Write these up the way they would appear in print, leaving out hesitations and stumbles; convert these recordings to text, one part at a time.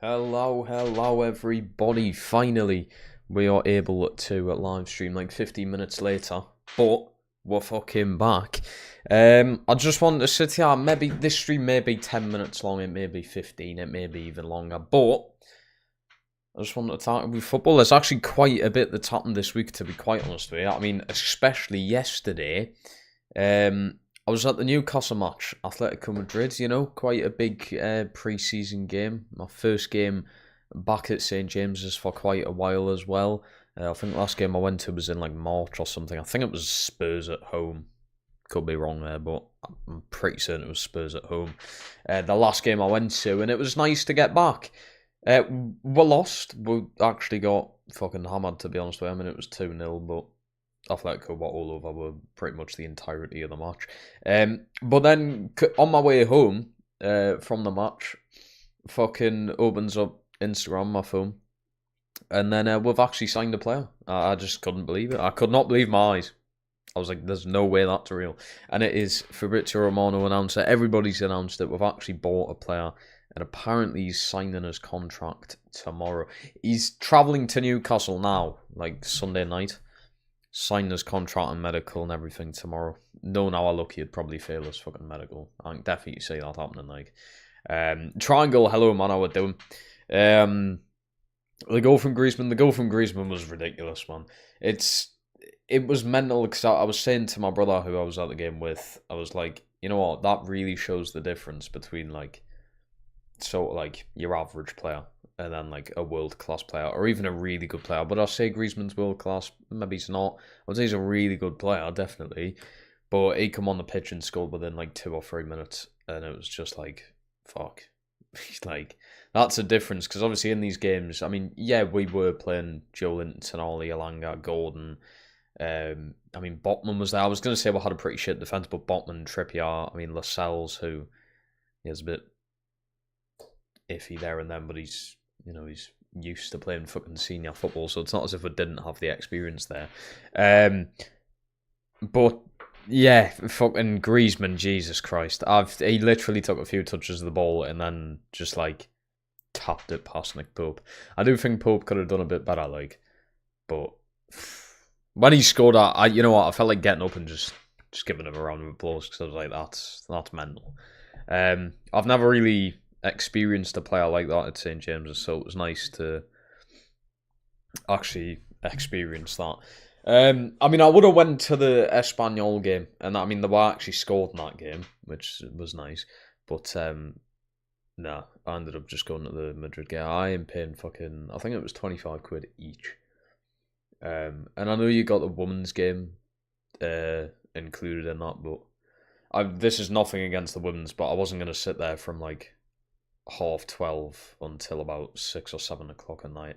Hello, everybody. Finally, we are able to live stream like 15 minutes later, but we're fucking back. I just wanted to sit here. Maybe this stream may be 10 minutes long, it may be 15, it may be even longer, but I just wanted to talk about football. There's actually quite a bit that's happened this week, to be quite honest with you. I mean, especially yesterday. I was at the Newcastle match, Atletico Madrid, quite a big pre-season game. My first game back at St. James's for quite a while as well. I think the last game I went to was in like March or something. I think it was Spurs at home. Could be wrong there, but I'm pretty certain it was Spurs at home. The last game I went to, and it was nice to get back. We lost. We actually got fucking hammered, to be honest with you. I mean, it was 2-0, but Atletico were all over pretty much the entirety of the match. But then on my way home from the match, fucking opens up Instagram, my phone, and then we've actually signed a player. I just couldn't believe it. I could not believe my eyes. I was like, there's no way that's real. And it is. Fabrizio Romano announced it. Everybody's announced it. We've actually bought a player, and apparently he's signing his contract tomorrow. He's travelling to Newcastle now, like Sunday night. Signed his contract and medical and everything tomorrow. Knowing how lucky he'd probably fail his fucking medical. I can definitely see that happening. Like, Triangle, hello man, how we doing? The goal from Griezmann was ridiculous, man. It was mental because I was saying to my brother who I was at the game with, I was like, you know what, that really shows the difference between like sort of like your average player and then like a world-class player or even a really good player. But I'll say Griezmann's world-class. Maybe he's not. I would say he's a really good player, definitely. But he come on the pitch and scored within like 2 or 3 minutes. And it was just like, fuck. He's like, that's a difference. Because obviously in these games, I mean, yeah, we were playing Joelinton, Tonali, Elanga, Gordon. I mean, Botman was there. I was going to say we had a pretty shit defence, but Botman, Trippier, I mean, Lascelles, who is a bit iffy there and then, but he's used to playing fucking senior football, so it's not as if we didn't have the experience there. But yeah, fucking Griezmann, Jesus Christ, he literally took a few touches of the ball and then just like tapped it past Nick Pope. I do think Pope could have done a bit better, like, but when he scored, you know what, I felt like getting up and just giving him a round of applause because I was like, that's mental. I've never really experienced a player like that at St. James's, so it was nice to actually experience that. I mean, I would have went to the Espanyol game, and I mean, they were actually scored in that game, which was nice, but nah, I ended up just going to the Madrid game. I am paying fucking, I think it was 25 quid each. And I know you got the women's game included in that, but this is nothing against the women's, but I wasn't going to sit there from like 12:30 until about 6 or 7 o'clock at night.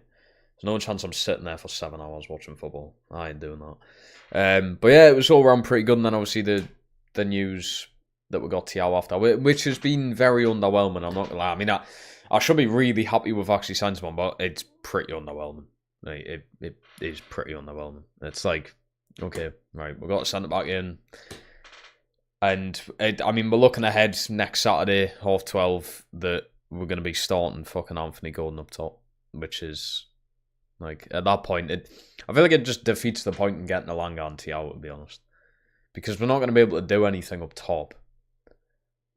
There's no chance I'm sitting there for 7 hours watching football. I ain't doing that. But yeah, it was all around pretty good. And then obviously the news that we got Thiago after, which has been very underwhelming. I'm not gonna lie. I mean, I should be really happy with actually signing someone, but it's pretty underwhelming. It is pretty underwhelming. It's like, okay, right, we've got a centre back in. And I mean, we're looking ahead next Saturday, 12:30, that we're going to be starting fucking Anthony Gordon up top, which is, like, at that point, I feel like it just defeats the point in getting Elanga and Thiago, to be honest. Because we're not going to be able to do anything up top.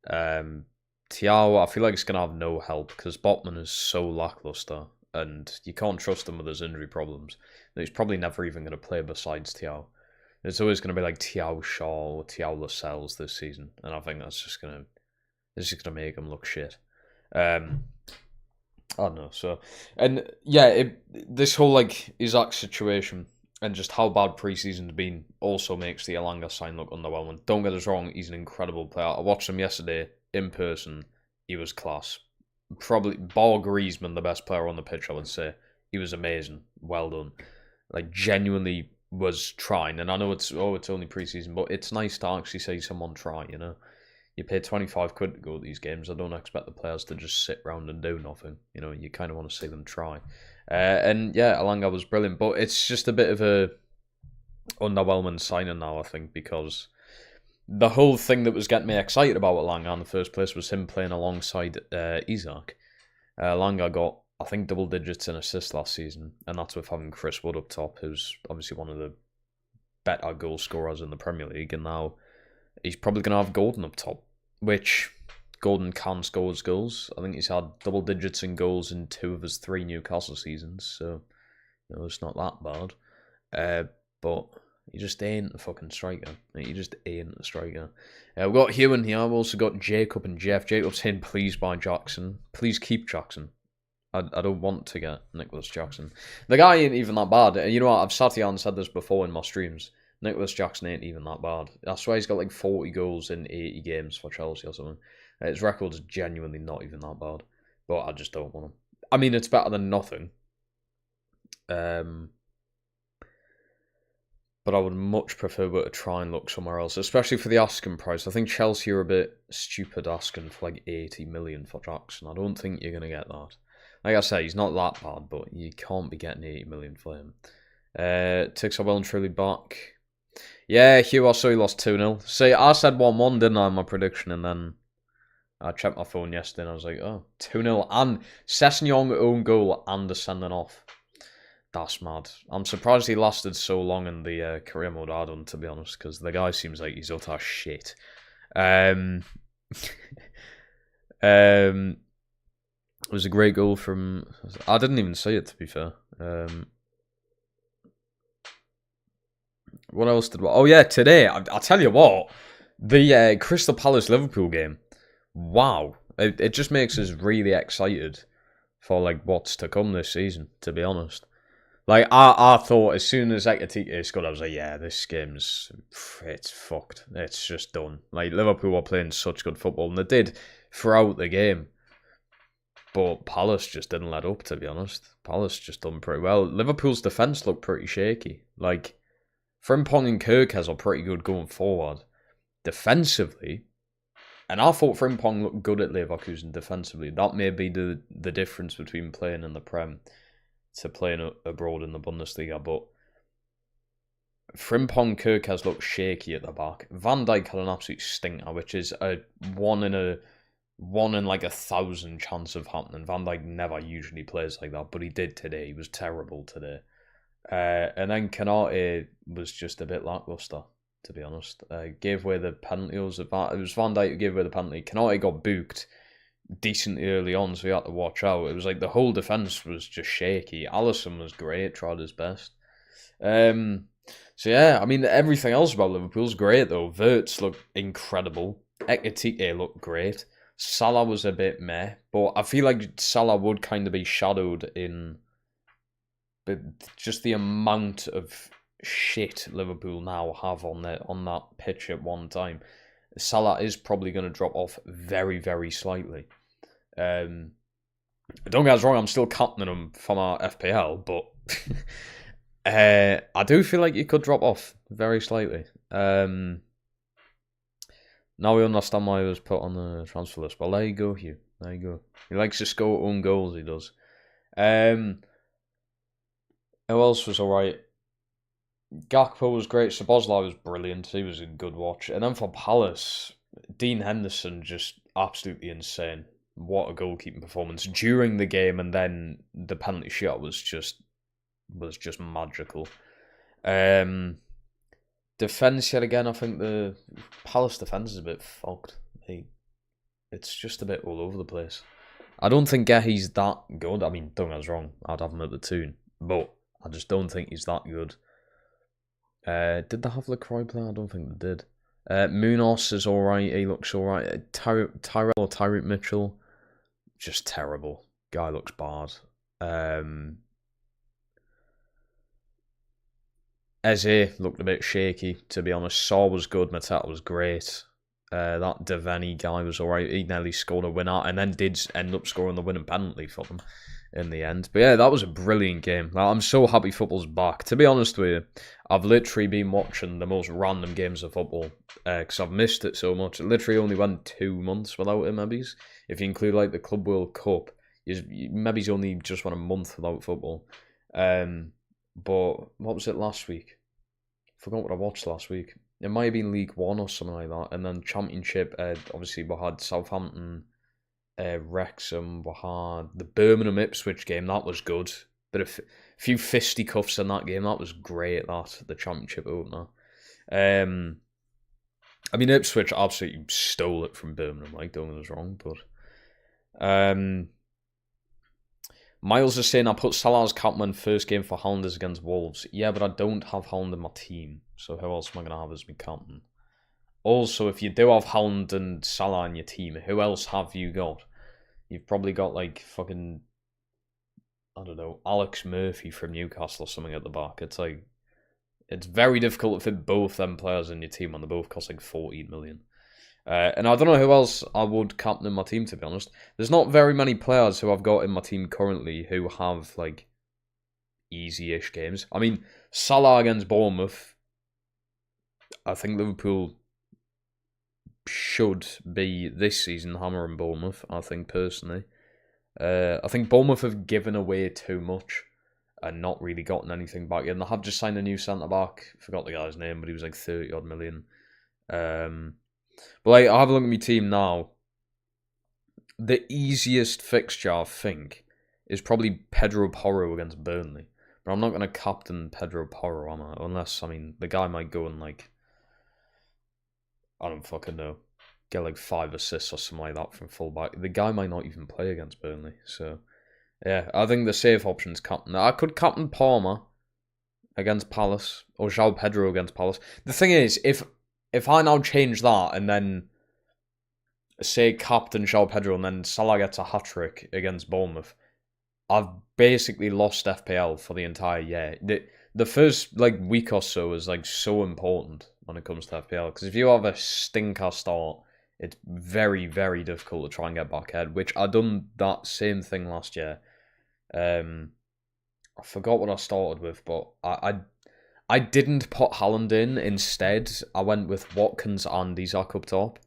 Thiago, I feel like it's going to have no help, because Botman is so lacklustre, and you can't trust him with his injury problems. He's probably never even going to play besides Thiago. It's always going to be like Thiago Shaw or Thiago Lascelles this season, and I think that's just going to make him look shit. I don't know. So, and yeah, this whole like Isaac situation and just how bad preseason's been also makes the Elanga sign look underwhelming. Don't get us wrong, he's an incredible player. I watched him yesterday in person. He was class. Probably bar Griezmann, the best player on the pitch, I would say. He was amazing. Well done. Like, genuinely was trying. And I know it's only preseason, but it's nice to actually see someone try, you know? You pay 25 quid to go to these games. I don't expect the players to just sit around and do nothing. You know, you kind of want to see them try. And yeah, Elanga was brilliant, but it's just a bit of a underwhelming signing now, I think, because the whole thing that was getting me excited about Elanga in the first place was him playing alongside Isak. Langer got, I think, double digits in assists last season, and that's with having Chris Wood up top, who's obviously one of the better goal scorers in the Premier League, and now he's probably going to have Gordon up top, which Gordon can score his goals. I think he's had double digits in goals in 2 of his 3 Newcastle seasons, so it's not that bad. But he just ain't a fucking striker. He just ain't a striker. We've got Hugh in here. We've also got Jacob and Jeff. Jacob's saying, please buy Jackson. Please keep Jackson. I don't want to get Nicholas Jackson. The guy ain't even that bad. You know what? I've sat here and said this before in my streams. Nicholas Jackson ain't even that bad. I swear he's got like 40 goals in 80 games for Chelsea or something. His record's genuinely not even that bad. But I just don't want him. I mean, it's better than nothing. But I would much prefer to try and look somewhere else, especially for the asking price. I think Chelsea are a bit stupid asking for like 80 million for Jackson. I don't think you're going to get that. Like I say, he's not that bad, but you can't be getting 80 million for him. Ticks are well and truly back. Yeah, Hugh, I saw he lost 2-0. See, I said 1-1, didn't I, in my prediction, and then I checked my phone yesterday and I was like, oh, 2-0, and Sessegnon own goal and a sending off. That's mad. I'm surprised he lasted so long in the career mode I done, to be honest, because the guy seems like he's utter shit. It was a great goal from... I didn't even see it, to be fair. What else did... Oh, yeah, today, I'll tell you what, the Crystal Palace-Liverpool game, wow. It just makes us really excited for like what's to come this season, to be honest. Like, I thought as soon as Ekitike scored, I was like, yeah, this game's... It's fucked. It's just done. Like, Liverpool were playing such good football, and they did throughout the game. But Palace just didn't let up, to be honest. Palace just done pretty well. Liverpool's defence looked pretty shaky. Like, Frimpong and Kirkes are pretty good going forward. Defensively, and I thought Frimpong looked good at Leverkusen defensively. That may be the difference between playing in the Prem to playing abroad in the Bundesliga, but Frimpong, Kirkes looked shaky at the back. Van Dijk had an absolute stinker, which is a one in like 1,000 chance of happening. Van Dijk never usually plays like that, but he did today. He was terrible today. And then Konate was just a bit lackluster, to be honest. Gave away the penalty. It was Van Dijk who gave away the penalty. Konate got booked decently early on, so he had to watch out. It was like the whole defence was just shaky. Alisson was great, tried his best. So yeah, I mean, everything else about Liverpool's great, though. Wirtz looked incredible. Ekitike looked great. Salah was a bit meh, but I feel like Salah would kind of be shadowed in just the amount of shit Liverpool now have on that pitch at one time. Salah is probably going to drop off very, very slightly. Don't get us wrong, I'm still captaining him from our FPL, but I do feel like he could drop off very slightly. Now we understand why he was put on the transfer list. Well, there you go, Hugh. There you go. He likes to score own goals, he does. Who else was alright? Gakpo was great. Szoboszlai was brilliant. He was a good watch. And then for Palace, Dean Henderson just absolutely insane. What a goalkeeping performance during the game, and then the penalty shot was just magical. Defence yet again. I think the Palace defence is a bit fucked. It's just a bit all over the place. I don't think Gehi's that good. I mean, don't get us wrong. I'd have him at the tune, but I just don't think he's that good. Did they have LaCroix play? I don't think they did. Munoz is alright. He looks alright. Tyrell or Tyreek Mitchell, just terrible. Guy looks bad. Eze looked a bit shaky, to be honest. Saw was good. Mateta was great. That Devaney guy was alright. He nearly scored a winner and then did end up scoring the winning penalty for them in the end. But yeah, that was a brilliant game. Like, I'm so happy football's back. To be honest with you, I've literally been watching the most random games of football because I've missed it so much. It literally only went 2 months without it, maybe. If you include like the Club World Cup, maybe only just went a month without football. But what was it last week? I forgot what I watched last week. It might have been League One or something like that. And then Championship, obviously we had Southampton Wrexham. We had the Birmingham Ipswich game. That was good. But a few fisticuffs in that game. That was great, the Championship opener. I mean, Ipswich absolutely stole it from Birmingham. Like, don't get us wrong. But Miles is saying, I put Salah as captain first game for Haaland against Wolves. Yeah, but I don't have Haaland in my team. So who else am I going to have as my captain? Also, if you do have Haaland and Salah in your team, who else have you got? You've probably got, like, fucking, I don't know, Alex Murphy from Newcastle or something at the back. It's like, it's very difficult to fit both them players in your team when they both cost like 14 million. And I don't know who else I would captain in my team, to be honest. There's not very many players who I've got in my team currently who have, like, easy-ish games. I mean, Salah against Bournemouth, I think Liverpool should be, this season, hammering Bournemouth, I think, personally. I think Bournemouth have given away too much and not really gotten anything back. And they have just signed a new centre-back. Forgot the guy's name, but he was like 30-odd million. But like, I have a look at my team now. The easiest fixture, I think, is probably Pedro Porro against Burnley. But I'm not going to captain Pedro Porro, am I? Unless, I mean, the guy might go and, like, I don't fucking know, get like 5 assists or something like that from fullback. The guy might not even play against Burnley. So, yeah, I think the safe option's captain. I could captain Palmer against Palace, or João Pedro against Palace. The thing is, if I now change that and then say captain João Pedro and then Salah gets a hat-trick against Bournemouth, I've basically lost FPL for the entire year. The first like week or so is like so important when it comes to FPL, because if you have a stinker start, it's very, very difficult to try and get back ahead, which I done that same thing last year. I forgot what I started with, but I didn't put Haaland in. Instead, I went with Watkins and Isak up top.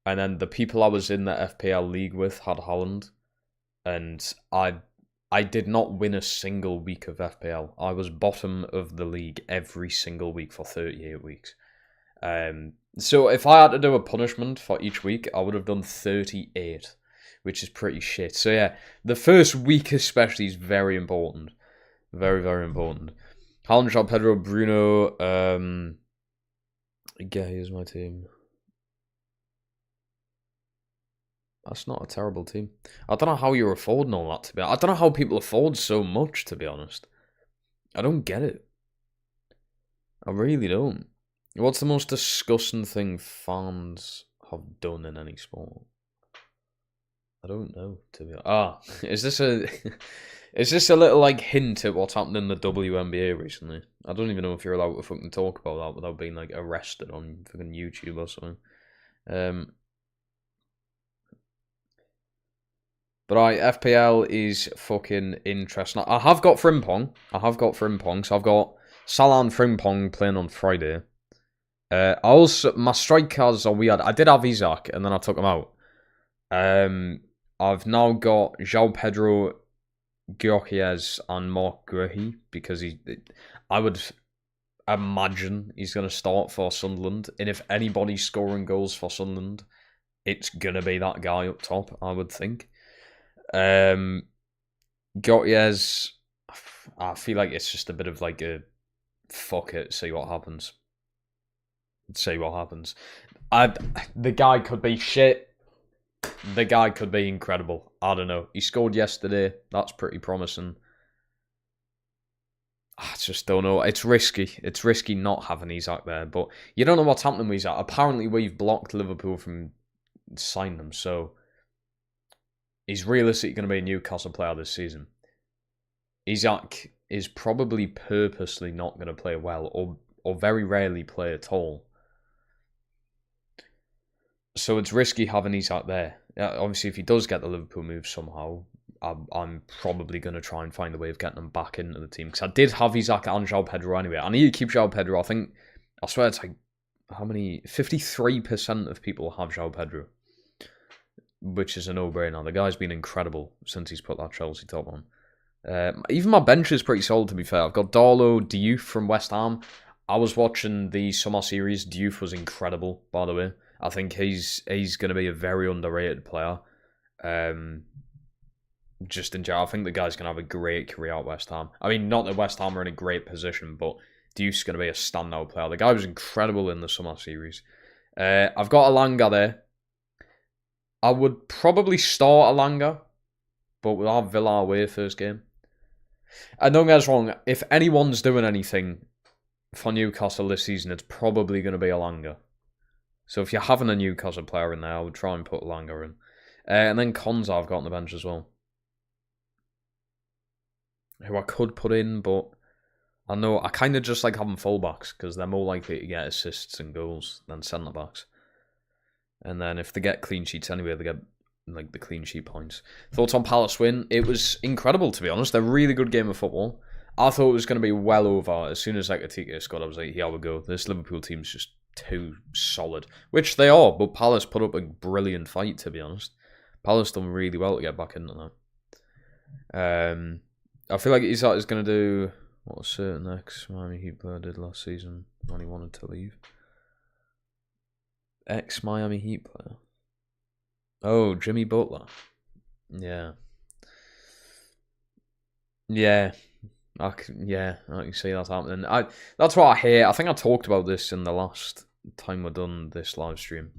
And then the people I was in the FPL league with had Haaland. And I did not win a single week of FPL. I was bottom of the league every single week for 38 weeks. So if I had to do a punishment for each week, I would have done 38, which is pretty shit. So yeah, the first week especially is very important. Very, very important. Haaland, João Pedro, Bruno, yeah, here's my team. That's not a terrible team. I don't know how you're affording all that, to be honest. I don't know how people afford so much, to be honest. I don't get it. I really don't. What's the most disgusting thing fans have done in any sport? I don't know, to be honest. Is this a little like hint at what's happened in the WNBA recently? I don't even know if you're allowed to fucking talk about that without being like arrested on fucking YouTube or something. But FPL is fucking interesting. I have got Frimpong. So I've got Salah and Frimpong playing on Friday. My strikers are weird. I did have Isak and then I took him out. I've now got João Pedro, Gyökeres and Mark Guehi because I would imagine he's going to start for Sunderland. And if anybody's scoring goals for Sunderland, it's going to be that guy up top, I would think. Gyökeres, I feel like it's just a bit of like a fuck it, see what happens. The guy could be shit. The guy could be incredible. I don't know. He scored yesterday. That's pretty promising. I just don't know. It's risky. It's risky not having Isak there. But you don't know what's happening with Isak. Apparently, we've blocked Liverpool from signing him. So he's realistically going to be a Newcastle player this season. Isak is probably purposely not going to play well or very rarely play at all. So it's risky having Isak there. Obviously, if he does get the Liverpool move somehow, I'm probably going to try and find a way of getting him back into the team. Because I did have Isak and João Pedro anyway. I need to keep João Pedro. I swear it's like, how many? 53% of people have João Pedro. Which is a no-brainer. The guy's been incredible since he's put that Chelsea top on. Even my bench is pretty solid, to be fair. I've got Darlow, Diouf from West Ham. I was watching the summer series. Diouf was incredible, by the way. I think he's going to be a very underrated player. Just in general, I think the guy's going to have a great career at West Ham. I mean, not that West Ham are in a great position, but Deuce's going to be a standout player. The guy was incredible in the summer series. I've got Alanga there. I would probably start Alanga, but we'll have Villa away first game. And don't get us wrong, if anyone's doing anything for Newcastle this season, it's probably going to be Alanga. So if you're having a Newcastle player in there, I would try and put Alanga in. And then Konza I've got on the bench as well, who I could put in, but I know I kind of just like having fullbacks because they're more likely to get assists and goals than centre-backs. And then if they get clean sheets anyway, they get like the clean sheet points. Thoughts on Palace win? It was incredible, to be honest. A really good game of football. I thought it was going to be well over. As soon as Ekitike scored, I was like, here we go. This Liverpool team's just too solid. Which they are, but Palace put up a brilliant fight, to be honest. Palace done really well to get back into that. I feel like Isak is going to do what a certain ex-Miami Heat player did last season when he wanted to leave. Ex-Miami Heat player? Oh, Jimmy Butler. Yeah. I can see that happening. That's what I hate. I think I talked about this in the last time we done this live stream.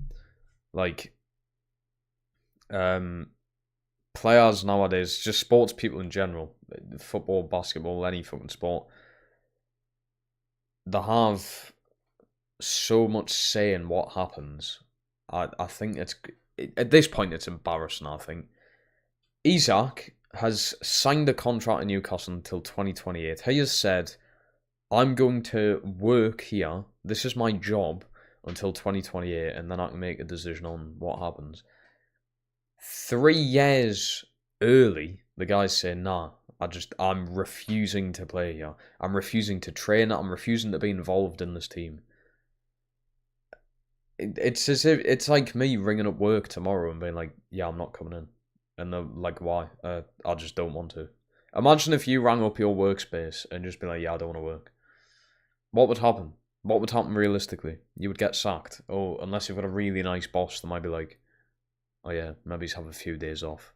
Like, players nowadays, just sports people in general, football, basketball, any fucking sport, they have so much say in what happens. I think at this point it's embarrassing. I think Isak has signed a contract in Newcastle until 2028. He has said, I'm going to work here, this is my job, until 2028, and then I can make a decision on what happens. 3 years early, the guy's saying, nah, I'm refusing to play here. I'm refusing to train. I'm refusing to be involved in this team. It's as if it's like me ringing up work tomorrow and being like, yeah, I'm not coming in. And they're like, why? I just don't want to. Imagine if you rang up your workspace and just be like, yeah, I don't want to work. What would happen? What would happen realistically? You would get sacked. Or unless you've got a really nice boss that might be like, oh yeah, maybe have a few days off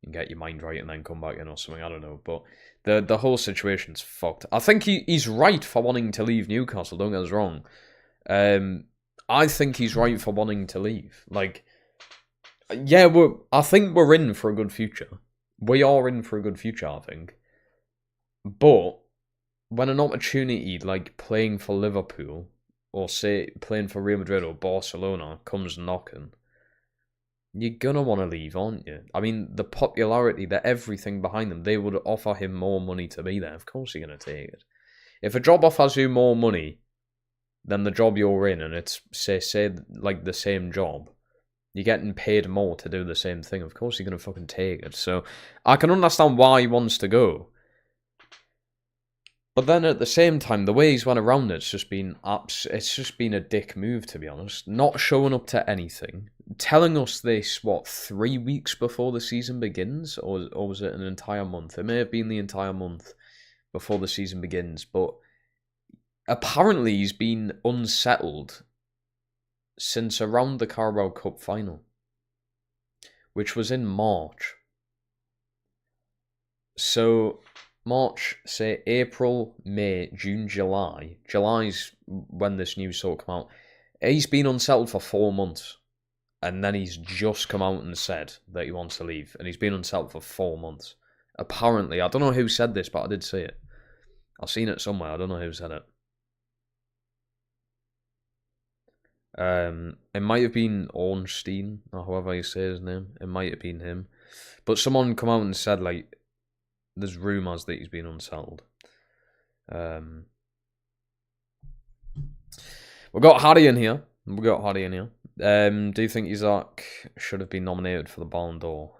and get your mind right and then come back in or something. I don't know. But the whole situation's fucked. I think he's right for wanting to leave Newcastle. Don't get us wrong. I think he's right for wanting to leave. Like, yeah, I think we're in for a good future. We are in for a good future, I think. But when an opportunity like playing for Liverpool or say playing for Real Madrid or Barcelona comes knocking, you're going to want to leave, aren't you? I mean, the popularity, the everything behind them, they would offer him more money to be there. Of course you're going to take it. If a job offers you more money than the job you're in, and it's, say like the same job, you're getting paid more to do the same thing, of course you're going to fucking take it. So, I can understand why he wants to go. But then at the same time, the way he's went around it's just been a dick move, to be honest. Not showing up to anything. Telling us this, 3 weeks before the season begins? Or was it an entire month? It may have been the entire month before the season begins. But apparently he's been unsettled since around the Carabao Cup final, which was in March. So March, say April, May, June, July. July's when this news sort of came out. He's been unsettled for 4 months. And then he's just come out and said that he wants to leave. And he's been unsettled for 4 months. Apparently, I don't know who said this, but I did see it. I've seen it somewhere. I don't know who said it. It might have been Ornstein, or however you say his name. It might have been him. But someone come out and said, like, there's rumours that he's been unsettled. We've got Harry in here. Do you think Isak should have been nominated for the Ballon d'Or?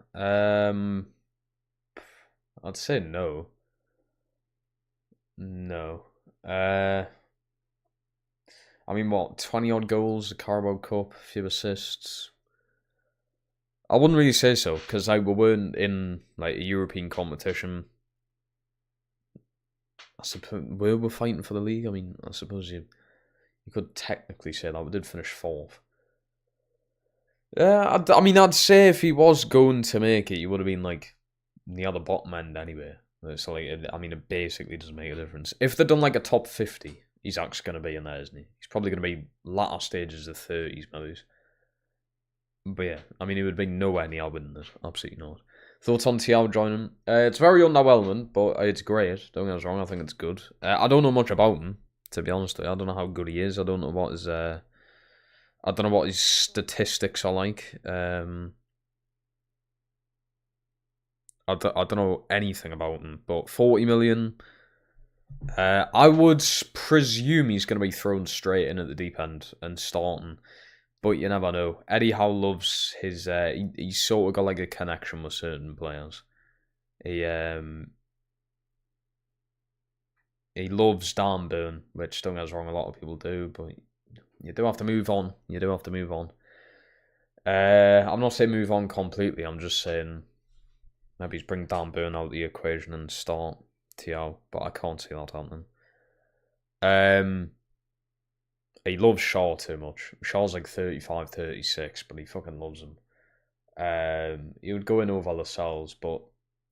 I'd say no. No. I mean, 20-odd goals, a Carabao Cup, a few assists. I wouldn't really say so, because we weren't in like a European competition. I suppose we were fighting for the league. I mean, I suppose you could technically say that. We did finish 4th. I mean, I'd say if he was going to make it, he would have been like near the bottom end anyway. So like, I mean, it basically doesn't make a difference. If they'd done like a top 50, he's actually going to be in there, isn't he? He's probably going to be latter stages of 30s, maybe. But yeah, I mean, he would be nowhere near winning it. Absolutely not. Thoughts on Thiago joining? It's very underwhelming, but it's great. Don't get us wrong, I think it's good. I don't know much about him, to be honest. I don't know how good he is. I don't know what his statistics are like. I don't know anything about him, but 40 million. I would presume he's going to be thrown straight in at the deep end and starting, but you never know. Eddie Howe loves his. He's sort of got like a connection with certain players. He loves Dan Burn, which don't get us wrong, a lot of people do, but you do have to move on. You do have to move on. I'm not saying move on completely. I'm just saying maybe he's bring Dan Burn out of the equation and start Thiago, but I can't see that happening. He loves Shaw too much. Shaw's like 35, 36, but he fucking loves him. He would go in over Lascelles, but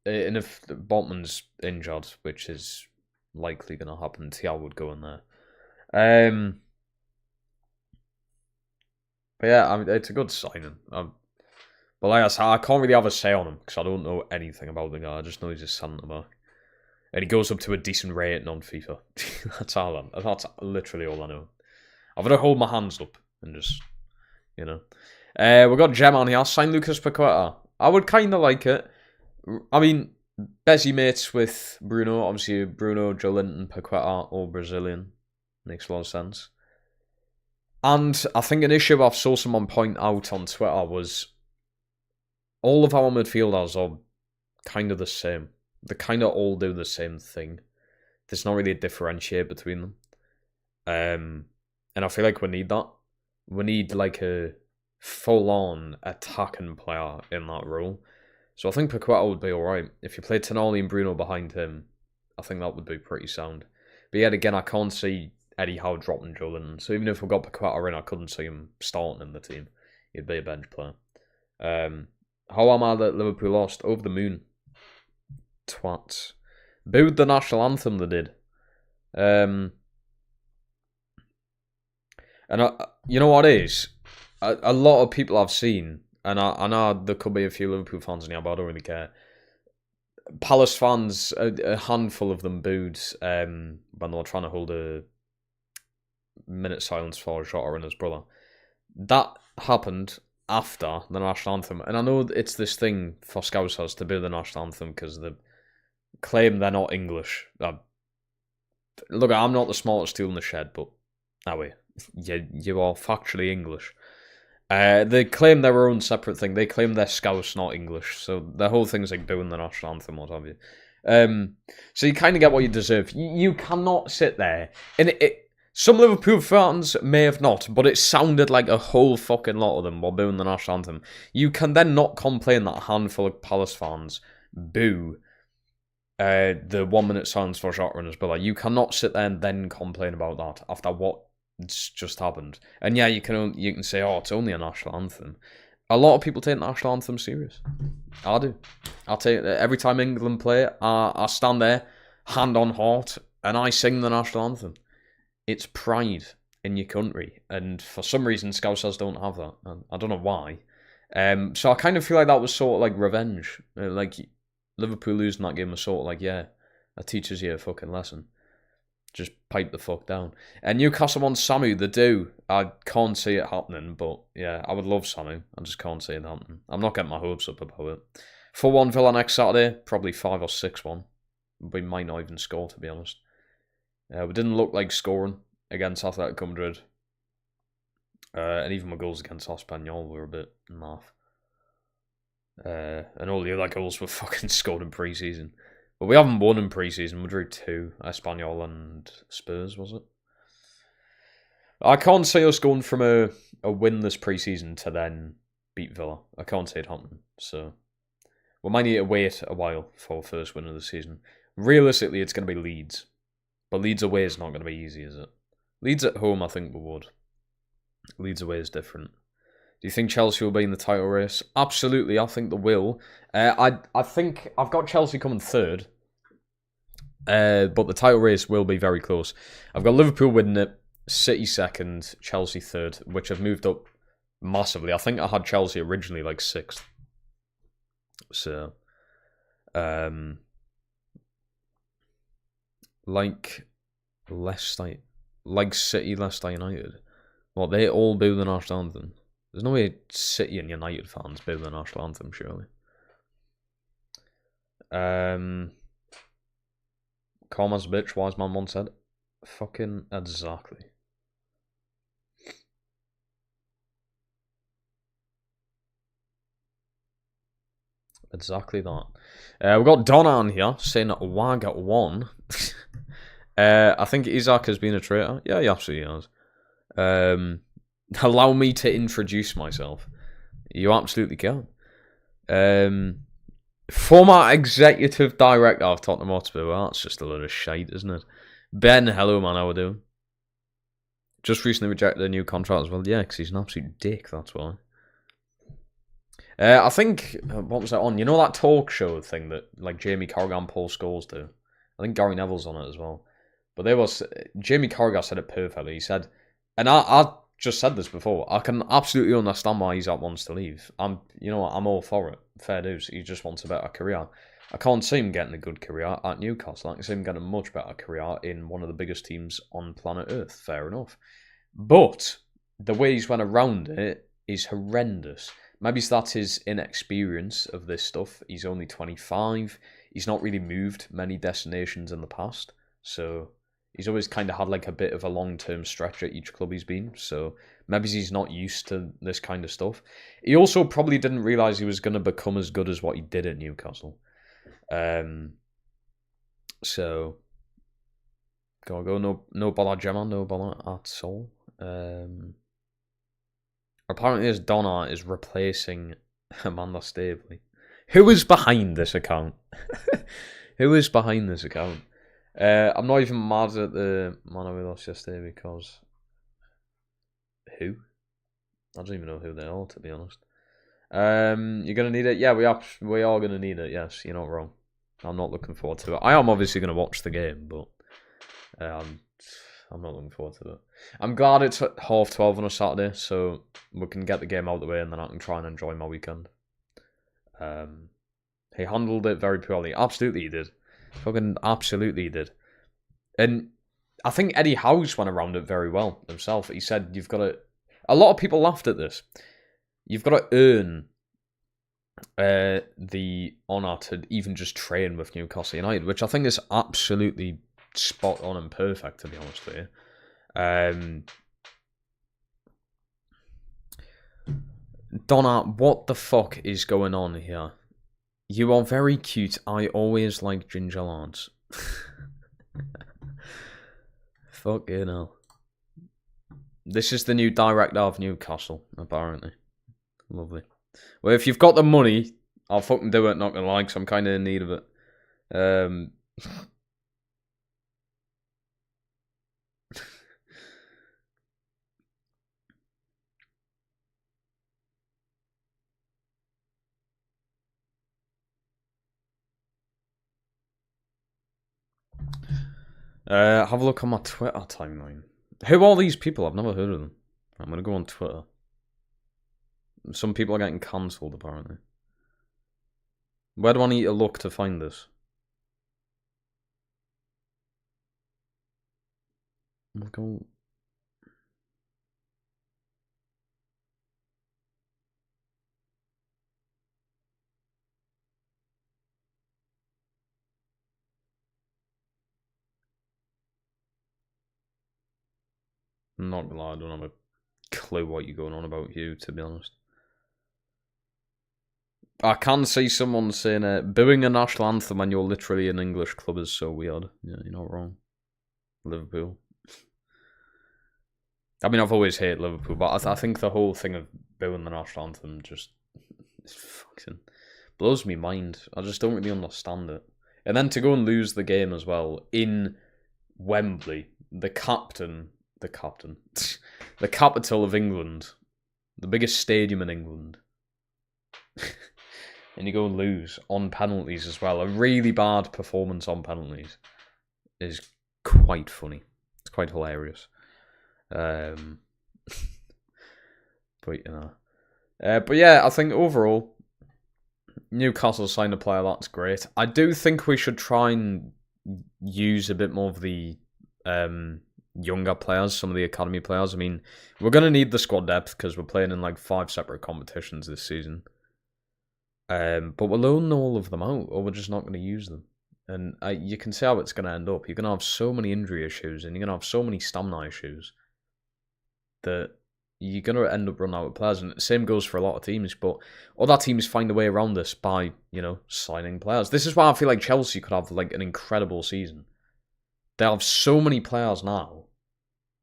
if Botman's injured, which is likely going to happen, Thiago would go in there. But yeah, I mean, it's a good signing. But like I said, I can't really have a say on him because I don't know anything about the guy. I just know he's a centre back. And he goes up to a decent rating on FIFA. That's literally all I know. I've got to hold my hands up and just, you know. We've got Gem on here. Sign Lucas Paqueta. I would kind of like it. I mean, Bezzy mates with Bruno. Obviously, Bruno, Joelinton, Paqueta, all Brazilian. Makes a lot of sense. And I think an issue I've saw someone point out on Twitter was all of our midfielders are kind of the same. They kind of all do the same thing. There's not really a differentiate between them. And I feel like we need that. We need like a full-on attacking player in that role. So I think Paqueta would be alright. If you play Tonali and Bruno behind him, I think that would be pretty sound. But yet again, I can't see Eddie Howe dropping Joelinton. So even if we got Paqueta in, I couldn't see him starting in the team. He'd be a bench player. How am I that Liverpool lost? Over the moon. Twats. Booed the national anthem, they did. And you know what it is? A lot of people I've seen, and I know there could be a few Liverpool fans in here, but I don't really care. Palace fans, a handful of them booed when they were trying to hold a minute silence for Jota and his brother. That happened after the national anthem, and I know it's this thing for Scousers to boo the national anthem because they claim they're not English. Look, I'm not the smartest tool in the shed, but anyway, you are factually English. They claim their own separate thing. They claim they're Scouse, not English. So the whole thing's like booing the national anthem, what have you. So you kind of get what you deserve. You cannot sit there. And some Liverpool fans may have not, but it sounded like a whole fucking lot of them were booing the national anthem. You can then not complain that a handful of Palace fans boo the 1 minute silence for Jota and his brother. You cannot sit there and then complain about that after what just happened. And yeah, you can say, oh, it's only a national anthem. A lot of people take the national anthem serious. I do. I'll take it every time England play. I stand there, hand on heart, and I sing the national anthem. It's pride in your country, and for some reason, Scousers don't have that. I don't know why. So I kind of feel like that was sort of like revenge. Like Liverpool losing that game was sort of like, yeah, that teaches you a fucking lesson. Just pipe the fuck down. And Newcastle wants Samu, they do. I can't see it happening, but yeah, I would love Samu. I just can't see it happening. I'm not getting my hopes up about it. 4-1 Villa next Saturday, probably 5 or 6-1. We might not even score, to be honest. We didn't look like scoring against Athletic Madrid. And even my goals against Espanyol were a bit naff. And all the other goals were fucking scored in pre-season. But we haven't won in pre-season. We drew 2, Espanyol and Spurs, was it? I can't see us going from a win this pre-season to then beat Villa. I can't see it happening. So we might need to wait a while for first win of the season. Realistically, it's going to be Leeds. But Leeds away is not going to be easy, is it? Leeds at home, I think we would. Leeds away is different. Do you think Chelsea will be in the title race? Absolutely, I think they will. I think I've got Chelsea coming third, but the title race will be very close. I've got Liverpool winning it, City second, Chelsea third, which have moved up massively. I think I had Chelsea originally like sixth. So, like City, Leicester United. Well, they all boo the national anthem. There's no way City and United fans boo the national anthem, surely. Calm as a bitch, wise man once said. Fucking exactly. Exactly that. We've got Don on here saying Wag at 1. I think Isaac has been a traitor. Yeah, he absolutely has. Allow me to introduce myself. You absolutely can. Former executive director of Tottenham Hotspur. Well, that's just a load of shite, isn't it? Ben, hello man, how are we doing? Just recently rejected a new contract as well. Yeah, because he's an absolute dick, that's why. I think, what was that on? You know that talk show thing that like Jamie Carragher and Paul Scholes do? I think Gary Neville's on it as well. But Jamie Carragher said it perfectly. He said, and I just said this before, I can absolutely understand why Isaac wants to leave. I'm all for it. Fair dues. He just wants a better career. I can't see him getting a good career at Newcastle. I can see him getting a much better career in one of the biggest teams on planet Earth. Fair enough. But the way he's went around it is horrendous. Maybe that's his inexperience of this stuff. He's only 25. He's not really moved many destinations in the past. So he's always kind of had like a bit of a long-term stretch at each club he's been. So maybe he's not used to this kind of stuff. He also probably didn't realise he was going to become as good as what he did at Newcastle. So go no bother Gemma, no bother at all. Apparently this Donna is replacing Amanda Staveley. Who is behind this account? Who is behind this account? I'm not even mad at the man we lost yesterday because who? I don't even know who they are, to be honest. You're gonna need it? Yeah, we are gonna need it, yes, you're not wrong. I'm not looking forward to it. I am obviously gonna watch the game, but I'm not looking forward to it. I'm glad it's at 12:30 on a Saturday, so we can get the game out of the way and then I can try and enjoy my weekend. He handled it very poorly. Absolutely he did. Fucking absolutely he did. And I think Eddie Howe's went around it very well himself. He said you've got to... A lot of people laughed at this. You've got to earn the honour to even just train with Newcastle United, which I think is absolutely spot on and perfect, to be honest with you. Donna, what the fuck is going on here? You are very cute. I always like ginger lads. Fucking hell. This is the new director of Newcastle, apparently. Lovely. Well, if you've got the money, I'll fucking do it, not gonna lie, 'cause I'm kind of in need of it. Have a look on my Twitter timeline. Who are these people? I've never heard of them. I'm going to go on Twitter. Some people are getting cancelled, apparently. Where do I need to look to find this? Go. I'm not gonna lie, I don't have a clue what you're going on about, Hugh, to be honest. I can see someone saying, booing a national anthem when you're literally an English club is so weird. Yeah, you're not wrong. Liverpool. I mean, I've always hated Liverpool, but I think the whole thing of booing the national anthem just fucking blows me mind. I just don't really understand it. And then to go and lose the game as well in Wembley, the capital of England, the biggest stadium in England, and you go and lose on penalties as well. A really bad performance on penalties is quite funny. It's quite hilarious. But yeah, I think overall, Newcastle signed a player, that's great. I do think we should try and use a bit more of the younger players, some of the academy players. I mean, we're going to need the squad depth because we're playing in like 5 separate competitions this season. But we'll loan all of them out, or we're just not going to use them. And you can see how it's going to end up. You're going to have so many injury issues, and you're going to have so many stamina issues that you're going to end up running out of players. And the same goes for a lot of teams, but other teams find a way around this by, signing players. This is why I feel like Chelsea could have like an incredible season. They have so many players now.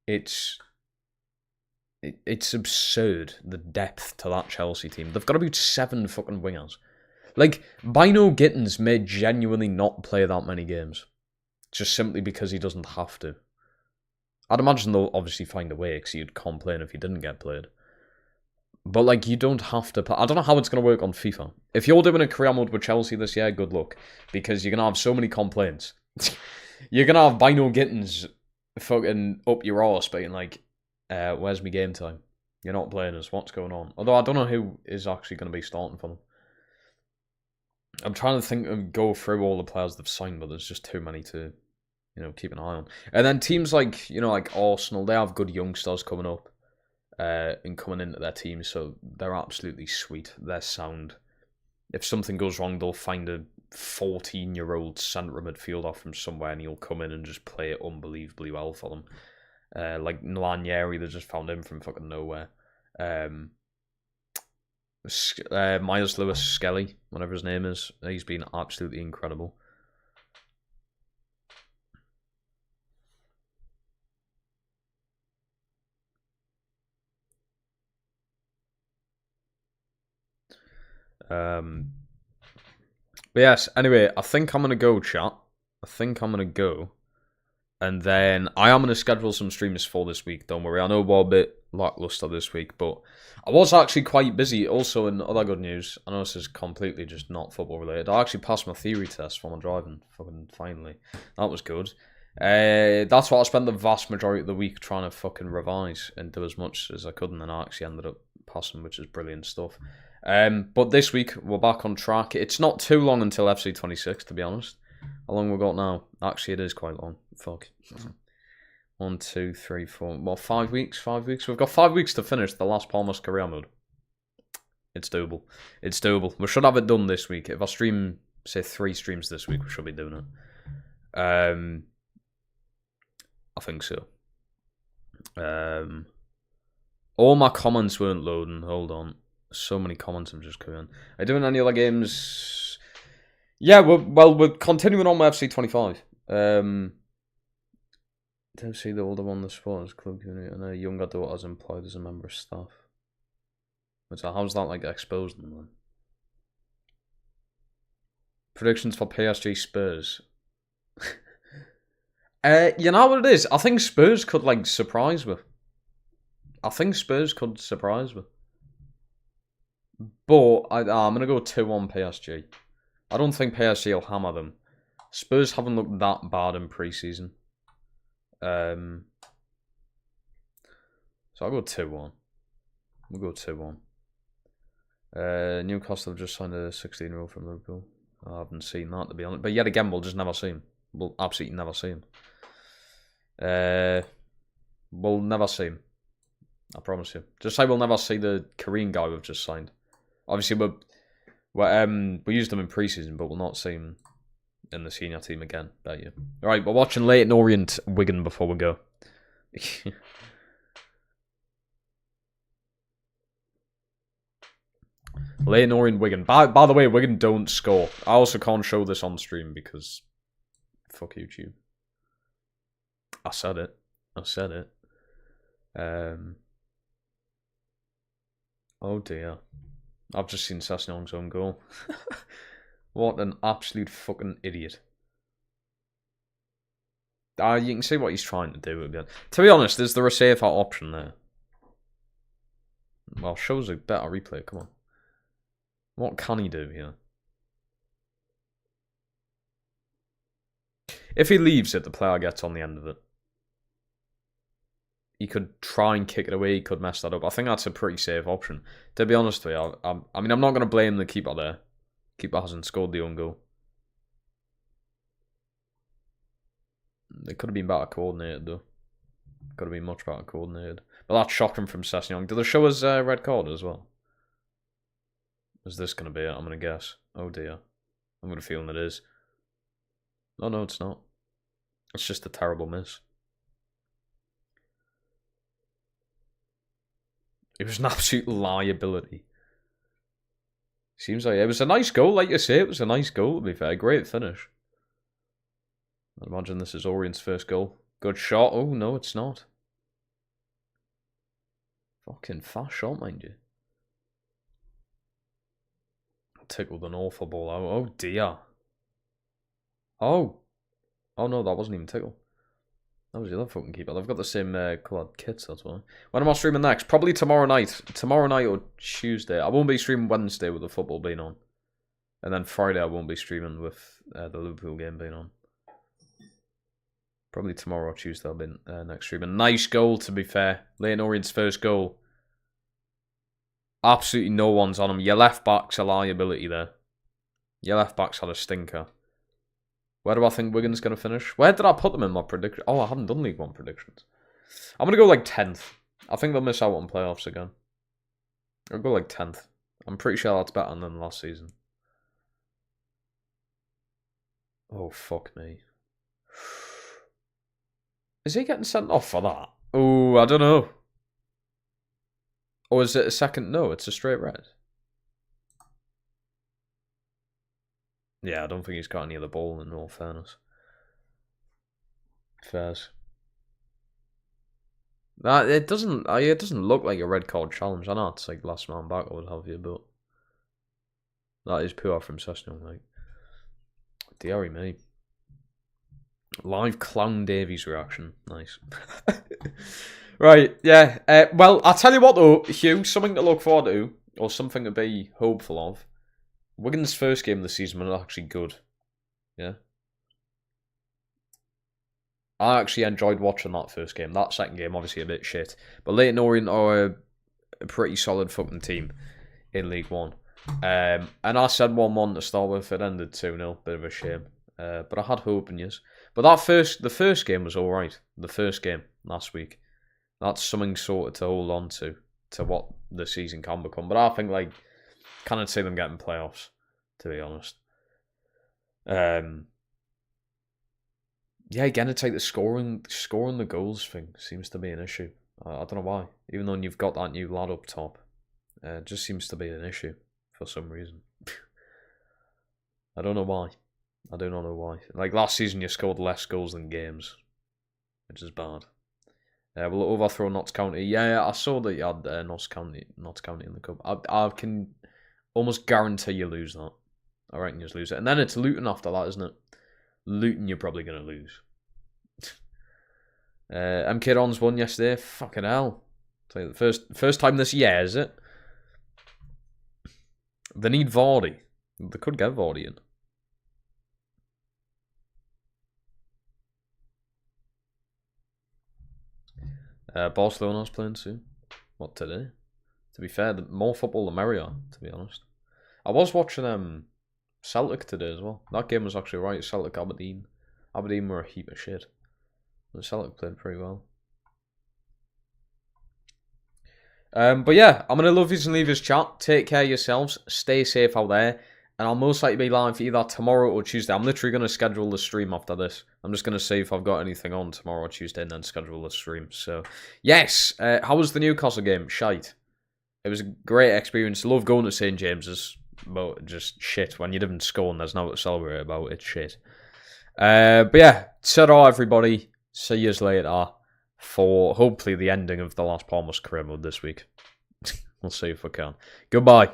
It's absurd, the depth to that Chelsea team. They've got about 7 fucking wingers. Like, Bino Gittins may genuinely not play that many games. Just simply because he doesn't have to. I'd imagine they'll obviously find a way, because you'd complain if he didn't get played. But, like, you don't have to play. I don't know how it's going to work on FIFA. If you're doing a career mode with Chelsea this year, good luck. Because you're going to have so many complaints. You're going to have Bino Gittins fucking up your arse being like, where's my game time? You're not playing us. What's going on? Although I don't know who is actually going to be starting for them. I'm trying to think and go through all the players they've signed, but there's just too many to, keep an eye on. And then teams like, like Arsenal, they have good youngsters coming up and coming into their team, so they're absolutely sweet. They're sound. If something goes wrong, they'll find a 14-year-old centre midfielder from somewhere, and he'll come in and just play it unbelievably well for them. Like Nlanieri, they just found him from fucking nowhere. Myers Lewis Skelly, whatever his name is, he's been absolutely incredible. But yes, anyway, I think I'm going to go, chat. I think I'm going to go. And then I am going to schedule some streams for this week, don't worry. I know we're a bit lackluster this week, but I was actually quite busy. Also, in other good news, I know this is completely just not football related. I actually passed my theory test for my driving, fucking finally. That was good. That's what I spent the vast majority of the week trying to fucking revise and do as much as I could, and then I actually ended up passing, which is brilliant stuff. But this week, we're back on track. It's not too long until FC26, to be honest. How long we got now? Actually, it is quite long. Fuck. 1, 2, 3, 4. Well, 5 weeks. 5 weeks. We've got 5 weeks to finish the last Palmer's career mode. It's doable. It's doable. We should have it done this week. If I stream, say, 3 streams this week, we should be doing it. I think so. All my comments weren't loading. Hold on. So many comments have just come in. Are you doing any other games? Yeah, we're continuing on with FC25. Don't see the older one, the sports club unit, and a younger daughter's employed as a member of staff. So how's that like exposing them? Predictions for PSG Spurs. You know what it is? I think Spurs could like surprise me. But I'm going to go 2-1 PSG. I don't think PSG will hammer them. Spurs haven't looked that bad in pre-season. So I'll go 2-1. We'll go 2-1. Newcastle have just signed a 16-year-old from Liverpool. I haven't seen that, to be honest. But yet again, we'll just never see him. We'll absolutely never see him. We'll never see him. I promise you. Just say we'll never see the Korean guy we've just signed. Obviously, we used him in pre-season, but we'll not see him in the senior team again. Bet you. All right, we're watching Leyton Orient Wigan before we go. Leyton Orient Wigan. By the way, Wigan don't score. I also can't show this on stream because fuck YouTube. I said it. Oh dear. I've just seen Sessegnong's own goal. What an absolute fucking idiot. You can see what he's trying to do again. To be honest, is there a safer option there? Well, shows a better replay. Come on. What can he do here? If he leaves it, the player gets on the end of it. He could try and kick it away. He could mess that up. I think that's a pretty safe option. To be honest with you, I mean, I'm not going to blame the keeper there. Keeper hasn't scored the own goal. They could have been better coordinated, though. Could have been much better coordinated. But that's shocking from Sessegnon. Did they show us red card as well? Is this going to be it? I'm going to guess. Oh, dear. I'm going to feel it is. Oh, no, it's not. It's just a terrible miss. It was an absolute liability. Seems like it was a nice goal, like you say. It was a nice goal, to be fair. Great finish. I imagine this is Orient's first goal. Good shot. Oh, no, it's not. Fucking fast shot, mind you. Tickled an awful ball out. Oh, dear. Oh. Oh, no, that wasn't even tickle. That was the other fucking keeper. They've got the same coloured kits, that's why. When am I streaming next? Probably tomorrow night. Tomorrow night or Tuesday. I won't be streaming Wednesday with the football being on. And then Friday I won't be streaming with the Liverpool game being on. Probably tomorrow or Tuesday I'll be next streaming. Nice goal, to be fair. Leyton Orient's first goal. Absolutely no one's on him. Your left back's a liability there. Your left back's had a stinker. Where do I think Wigan's going to finish? Where did I put them in my prediction? Oh, I haven't done League One predictions. I'm going to go like 10th. I think they'll miss out on playoffs again. I'll go like 10th. I'm pretty sure that's better than last season. Oh, fuck me. Is he getting sent off for that? Oh, I don't know. Or is it a second? No, it's a straight red. Yeah, I don't think he's got any of the ball, in all fairness. Fairs. It doesn't look like a red card challenge. I know it's like last man back or what have you, but that is poor from Sessegnon, like. Deary me. Live Clown Davies reaction. Nice. Right, yeah. Well, I'll tell you what though, Hugh, something to look forward to, or something to be hopeful of. Wigan's first game of the season was actually good. Yeah. I actually enjoyed watching that first game. That second game, obviously, a bit shit. But Leyton Orient are a pretty solid fucking team in League One. And I said 1-1 to start with. It ended 2-0. Bit of a shame. But I had hope in years. But the first game was alright. The first game last week. That's something sort of to hold on to what the season can become. But I think, like, can't see them getting playoffs, to be honest. Yeah, again, it's like the scoring the goals thing seems to be an issue. I don't know why. Even though you've got that new lad up top, it just seems to be an issue for some reason. I don't know why. I do not know why. Like last season, you scored less goals than games, which is bad. Will it overthrow Notts County? Yeah, I saw that you had Notts County in the cup. I can almost guarantee you lose that. I reckon you just lose it. And then it's Luton after that, isn't it? Luton, you're probably going to lose. MK Dons won yesterday. Fucking hell. The first time this year, is it? They need Vardy. They could get Vardy in. Barcelona's playing soon. What, today? To be fair, the more football the merrier, to be honest. I was watching Celtic today as well. That game was actually right. Celtic Aberdeen. Aberdeen were a heap of shit. The Celtic played pretty well. But yeah, I'm going to love yous and leave yous chat. Take care of yourselves. Stay safe out there. And I'll most likely be live either tomorrow or Tuesday. I'm literally going to schedule the stream after this. I'm just going to see if I've got anything on tomorrow or Tuesday and then schedule the stream. So, yes. How was the Newcastle game? Shite. It was a great experience. Love going to St. James's. But just shit. When you didn't score and there's nothing to celebrate about, it's shit. But yeah. Ta-ra, everybody. See yous later for hopefully the ending of the last Palmer's career mode this week. We'll see if we can. Goodbye.